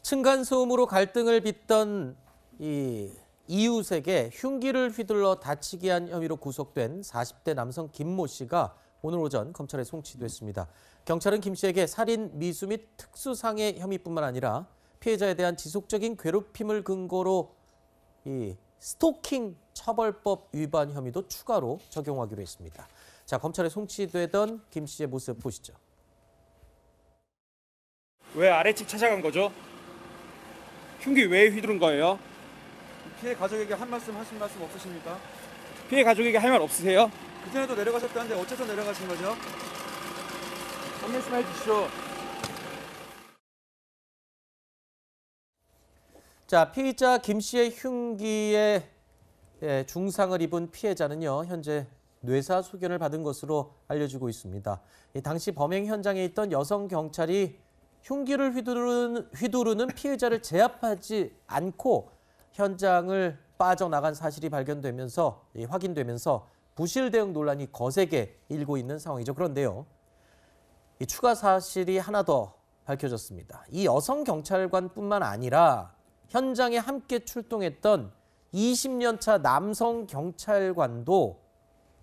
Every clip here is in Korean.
층간소음으로 갈등을 빚던 이웃에게 흉기를 휘둘러 다치게 한 혐의로 구속된 40대 남성 김모 씨가 오늘 오전 검찰에 송치됐습니다. 경찰은 김 씨에게 살인, 미수 및 특수상해 혐의뿐만 아니라 피해자에 대한 지속적인 괴롭힘을 근거로 스토킹 처벌법 위반 혐의도 추가로 적용하기로 했습니다. 자, 검찰에 송치되던 김 씨의 모습 보시죠. 왜 아래측 찾아간 거죠? 흉기 왜 휘두른 거예요? 피해 가족에게 한 말씀 하신 말씀 없으십니까? 피해 가족에게 할 말 없으세요? 그전에도 내려가셨다는데 어째서 내려가신 거죠? 한 말씀 해주시죠. 자, 피의자 김 씨의 흉기에 중상을 입은 피해자는요, 현재 뇌사소견을 받은 것으로 알려지고 있습니다. 당시 범행 현장에 있던 여성 경찰이 흉기를 휘두르는 피해자를 제압하지 않고 현장을 빠져나간 사실이 확인되면서 부실 대응 논란이 거세게 일고 있는 상황이죠. 그런데요, 이 추가 사실이 하나 더 밝혀졌습니다. 이 여성 경찰관뿐만 아니라 현장에 함께 출동했던 20년 차 남성 경찰관도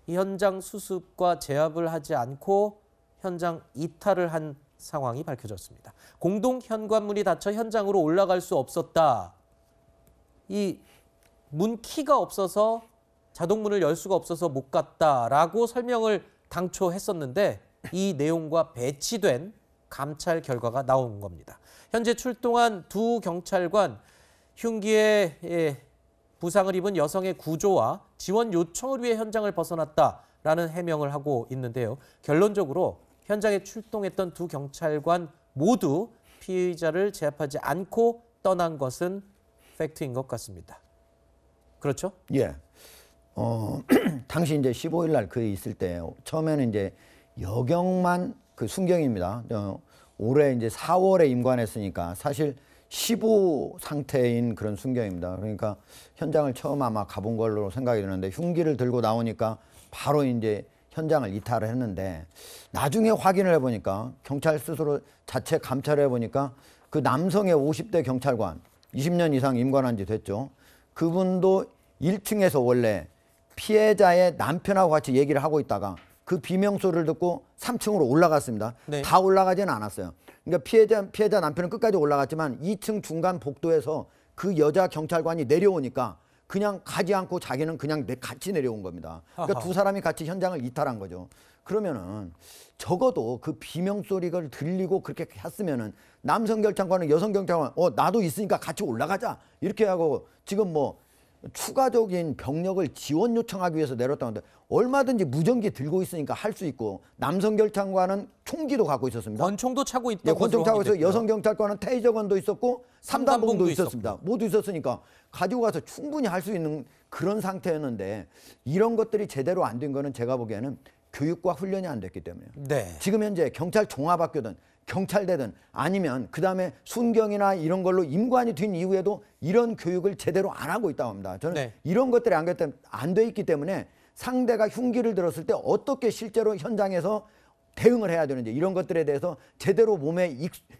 이 현장 수습과 제압을 하지 않고 현장 이탈을 한 상황이 밝혀졌습니다. 공동 현관문이 닫혀 현장으로 올라갈 수 없었다. 이 문 키가 없어서 자동문을 열 수가 없어서 못 갔다라고 설명을 당초 했었는데 이 내용과 배치된 감찰 결과가 나온 겁니다. 현재 출동한 두 경찰관 흉기에 부상을 입은 여성의 구조와 지원 요청을 위해 현장을 벗어났다라는 해명을 하고 있는데요. 결론적으로 현장에 출동했던 두 경찰관 모두 피의자를 제압하지 않고 떠난 것은 팩트인 것 같습니다. 그렇죠? 예. 당시 이제 15일 날 그 있을 때 처음에는 이제 여경만 그 순경입니다. 올해 이제 4월에 임관했으니까 사실 15 상태인 그런 순경입니다. 그러니까 현장을 처음 아마 가본 걸로 생각이 드는데 흉기를 들고 나오니까 바로 이제 현장을 이탈을 했는데 나중에 확인을 해보니까 경찰 스스로 자체 감찰을 해보니까 그 남성의 50대 경찰관 20년 이상 임관한 지 됐죠. 그분도 1층에서 원래 피해자의 남편하고 같이 얘기를 하고 있다가 그 비명소리를 듣고 3층으로 올라갔습니다. 네. 다 올라가지는 않았어요. 그러니까 피해자 남편은 끝까지 올라갔지만 2층 중간 복도에서 그 여자 경찰관이 내려오니까 그냥 가지 않고 자기는 그냥 같이 내려온 겁니다. 그러니까 두 사람이 같이 현장을 이탈한 거죠. 그러면은 적어도 그 비명소리가 들리고 그렇게 했으면은 남성 경찰관은 여성 경찰관 나도 있으니까 같이 올라가자 이렇게 하고 지금 뭐 추가적인 병력을 지원 요청하기 위해서 내렸다는데 얼마든지 무전기 들고 있으니까 할 수 있고 남성 경찰관은 총기도 갖고 있었습니다. 권총도 차고 있던 네, 권총 차고 있어. 됐고요. 여성 경찰관은 테이저건도 있었고 삼단봉도 있었고. 있었습니다. 모두 있었으니까 가지고 가서 충분히 할 수 있는 그런 상태였는데 이런 것들이 제대로 안 된 거는 제가 보기에는 교육과 훈련이 안 됐기 때문에요. 네. 지금 현재 경찰 종합학교든 경찰대든 아니면 그다음에 순경이나 이런 걸로 임관이 된 이후에도 이런 교육을 제대로 안 하고 있다고 합니다. 저는 네. 이런 것들이 안 돼 있기 때문에 상대가 흉기를 들었을 때 어떻게 실제로 현장에서 대응을 해야 되는지 이런 것들에 대해서 제대로 몸에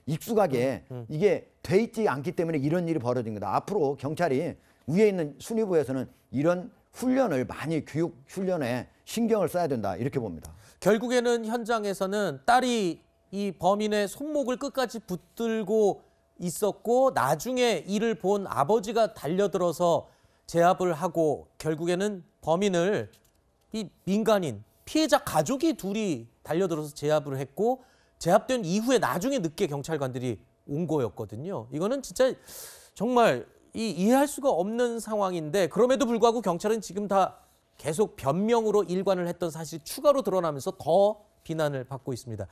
익숙하게 이게 돼 있지 않기 때문에 이런 일이 벌어진 거다. 앞으로 경찰이 위에 있는 순위부에서는 이런 훈련을 많이 교육 훈련에 신경을 써야 된다 이렇게 봅니다. 결국에는 현장에서는 딸이 이 범인의 손목을 끝까지 붙들고 있었고 나중에 이를 본 아버지가 달려들어서 제압을 하고 결국에는 범인을 이 민간인 피해자 가족이 둘이 달려들어서 제압을 했고 제압된 이후에 나중에 늦게 경찰관들이 온 거였거든요. 이거는 진짜 정말 이해할 수가 없는 상황인데 그럼에도 불구하고 경찰은 지금 다 계속 변명으로 일관을 했던 사실이 추가로 드러나면서 더 비난을 받고 있습니다.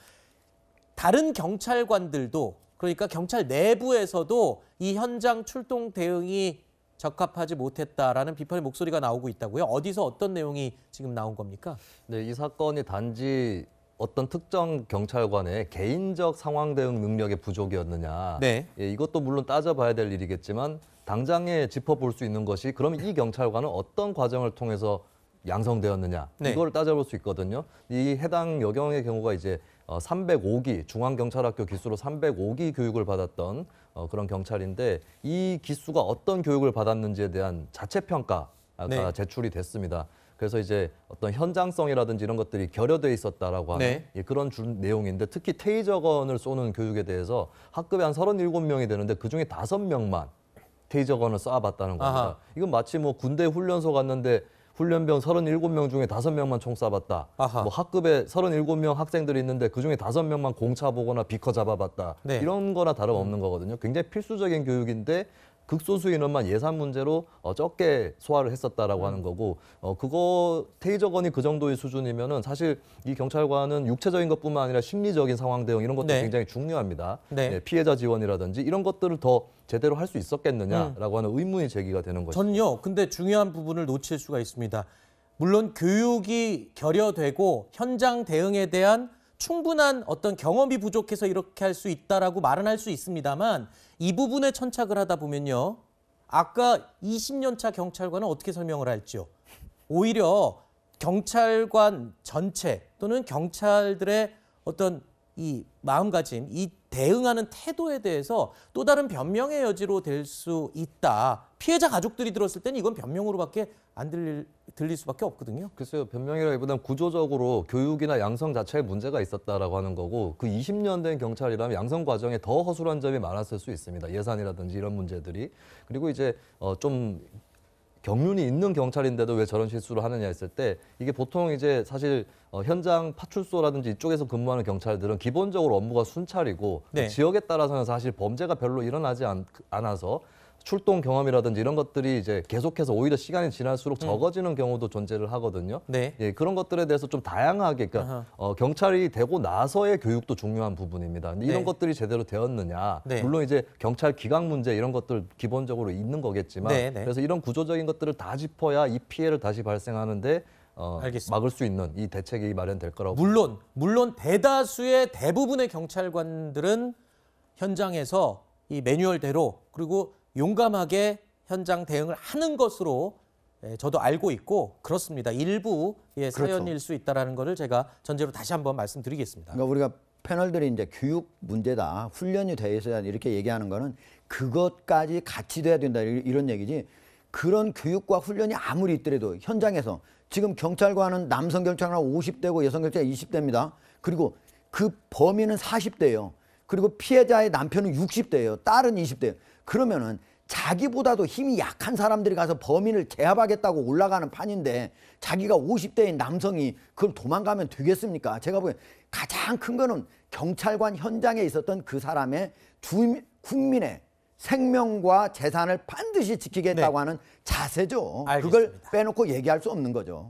다른 경찰관들도 그러니까 경찰 내부에서도 이 현장 출동 대응이 적합하지 못했다라는 비판의 목소리가 나오고 있다고요. 어디서 어떤 내용이 지금 나온 겁니까? 네, 이 사건이 단지 어떤 특정 경찰관의 개인적 상황 대응 능력의 부족이었느냐. 네. 예, 이것도 물론 따져봐야 될 일이겠지만 당장에 짚어볼 수 있는 것이 그럼 이 경찰관은 어떤 과정을 통해서 양성되었느냐 네. 이걸 따져볼 수 있거든요. 이 해당 여경의 경우가 이제 305기 중앙경찰학교 기수로 305기 교육을 받았던 그런 경찰인데 이 기수가 어떤 교육을 받았는지에 대한 자체 평가가 네. 제출이 됐습니다. 그래서 이제 어떤 현장성이라든지 이런 것들이 결여돼 있었다라고 하는 네. 예, 그런 내용인데 특히 테이저건을 쏘는 교육에 대해서 학급에 한 37명이 되는데 그중에 5명만 테이저건을 쏴봤다는 겁니다. 아하. 이건 마치 뭐 군대 훈련소 갔는데 훈련병 37명 중에 5명만 총 쏴봤다. 아하. 뭐 학급에 37명 학생들이 있는데 그중에 5명만 공차 보거나 비커 잡아봤다. 네. 이런 거나 다름없는 거거든요. 굉장히 필수적인 교육인데 극소수 인원만 예산 문제로 적게 소화를 했었다라고 하는 거고 그거 테이저건이 그 정도의 수준이면은 사실 이 경찰관은 육체적인 것뿐만 아니라 심리적인 상황 대응 이런 것도 네. 굉장히 중요합니다. 네. 예, 피해자 지원이라든지 이런 것들을 더 제대로 할 수 있었겠느냐라고 하는 의문이 제기가 되는 거죠. 전요. 근데 중요한 부분을 놓칠 수가 있습니다. 물론 교육이 결여되고 현장 대응에 대한 충분한 어떤 경험이 부족해서 이렇게 할 수 있다라고 말은 할 수 있습니다만 이 부분에 천착을 하다 보면요. 아까 20년 차 경찰관은 어떻게 설명을 할지요. 오히려 경찰관 전체 또는 경찰들의 어떤 이 마음가짐, 이 대응하는 태도에 대해서 또 다른 변명의 여지로 될 수 있다. 피해자 가족들이 들었을 때는 이건 변명으로밖에 안 들릴 수밖에 없거든요. 글쎄요, 변명이라기보다는 구조적으로 교육이나 양성 자체에 문제가 있었다라고 하는 거고 그 20년 된 경찰이라면 양성 과정에 더 허술한 점이 많았을 수 있습니다. 예산이라든지 이런 문제들이. 그리고 이제 좀 경륜이 있는 경찰인데도 왜 저런 실수를 하느냐 했을 때 이게 보통 이제 사실 현장 파출소라든지 이쪽에서 근무하는 경찰들은 기본적으로 업무가 순찰이고 네. 지역에 따라서는 사실 범죄가 별로 일어나지 않아서 출동 경험이라든지 이런 것들이 이제 계속해서 오히려 시간이 지날수록 적어지는 경우도 존재를 하거든요. 네. 예, 그런 것들에 대해서 좀 다양하게 그러니까 경찰이 되고 나서의 교육도 중요한 부분입니다. 근데 이런 네. 것들이 제대로 되었느냐. 네. 물론 이제 경찰 기강 문제 이런 것들 기본적으로 있는 거겠지만 네, 네. 그래서 이런 구조적인 것들을 다 짚어야 이 피해를 다시 발생하는데 알겠습니다. 막을 수 있는 이 대책이 마련될 거라고 물론 대부분의 경찰관들은 현장에서 이 매뉴얼대로 그리고 용감하게 현장 대응을 하는 것으로 저도 알고 있고 그렇습니다. 일부 사연일 수 있다라는 것을 제가 전제로 다시 한번 말씀드리겠습니다. 그러니까 우리가 패널들이 이제 교육 문제다, 훈련이 돼 있어야 이렇게 얘기하는 거는 그것까지 같이 돼야 된다 이런 얘기지. 그런 교육과 훈련이 아무리 있더라도 현장에서 지금 경찰관은 남성 경찰관 50대고 여성 경찰 20대입니다. 그리고 그 범인은 40대예요. 그리고 피해자의 남편은 60대예요. 딸은 20대예요. 그러면은 자기보다도 힘이 약한 사람들이 가서 범인을 제압하겠다고 올라가는 판인데 자기가 50대인 남성이 그걸 도망가면 되겠습니까? 제가 보기엔 가장 큰 거는 경찰관 현장에 있었던 그 사람의 국민의 생명과 재산을 반드시 지키겠다고 네. 하는 자세죠. 알겠습니다. 그걸 빼놓고 얘기할 수 없는 거죠.